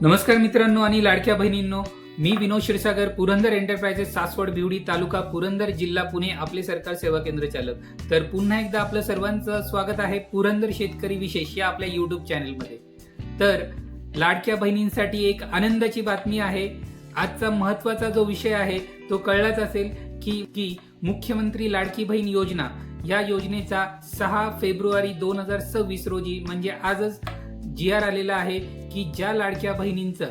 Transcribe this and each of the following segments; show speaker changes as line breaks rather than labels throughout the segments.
नमस्कार मित्रांनो आणि लाडक्या बहिणींनो, मी विनोद क्षीरसागर, पुरंदर एंटरप्राइजेस, सासवड, बिवडी तालुका पुरंदर, जिल्हा पुणे, आपले सरकार सेवा केंद्र चालक. तर पुन्हा एकदा आपलं सर्वांचं स्वागत आहे पुरंदर शेतकरी विशेष या आपल्या युट्यूब चॅनलमध्ये. तर लाडक्या बहिणींसाठी एक आनंदाची बातमी आहे. आजचा महत्वाचा जो विषय आहे तो कळलाच असेल की मुख्यमंत्री लाडकी बहीण योजना या योजनेचा 6 फेब्रुवारी 2026 रोजी म्हणजे आजच GR आलेला आहे की ज्या लाडक्या बहिणींचं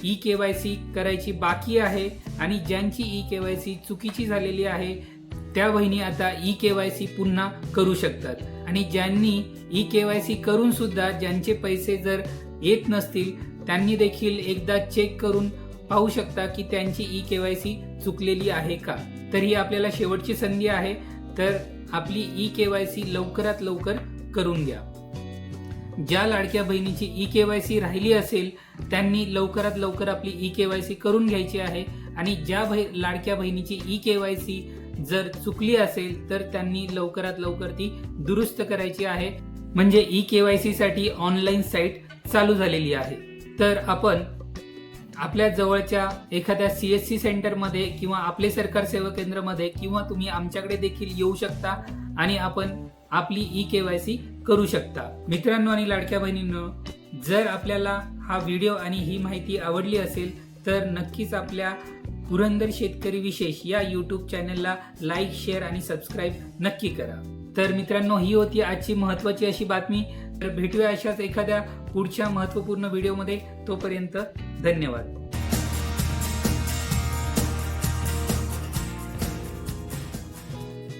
KYC करायची बाकी आहे आणि ज्यांची KYC चुकीची झालेली आहे त्या बहिणी आता KYC पुन्हा करू शकतात. आणि ज्यांनी KYC करून सुद्धा ज्यांचे पैसे जर येत नसतील त्यांनी देखील एकदा चेक करून पाहू शकता की त्यांची KYC चुकलेली आहे का. तर ही आपल्याला शेवटची संधी आहे. तर आपली KYC लवकरात लवकर करून घ्या. ज्या लाडक्या बहिणीची KYC राहिली असेल त्यांनी लवकरात लवकर आपली KYC करून घ्यायची आहे. आणि ज्या लाडक्या बहिणीची KYC जर चुकली असेल तर त्यांनी लवकरात लवकर ती दुरुस्त करायची आहे. म्हणजे KYC साठी ऑनलाईन साईट चालू झालेली आहे. तर आपण आपल्या जवळच्या एखाद्या CSC सेंटरमध्ये किंवा आपले सरकार सेवा केंद्रामध्ये किंवा तुम्ही आमच्याकडे देखील येऊ शकता आणि आपण आपली KYC करू शकता. मित्रांनो आणि लाडक्या बहिणींनो, जर आपल्याला हा व्हिडिओ आणि ही माहिती आवडली असेल तर नक्कीच आपल्या पुरंदर शेतकरी विशेष या YouTube चॅनलला लाईक, शेअर आणि सबस्क्राईब नक्की करा. तर मित्रांनो, ही होती आजची महत्त्वाची अशी बातमी. तर भेटूया अशाच एखाद्या पुढच्या महत्त्वपूर्ण व्हिडिओमध्ये. तोपर्यंत धन्यवाद.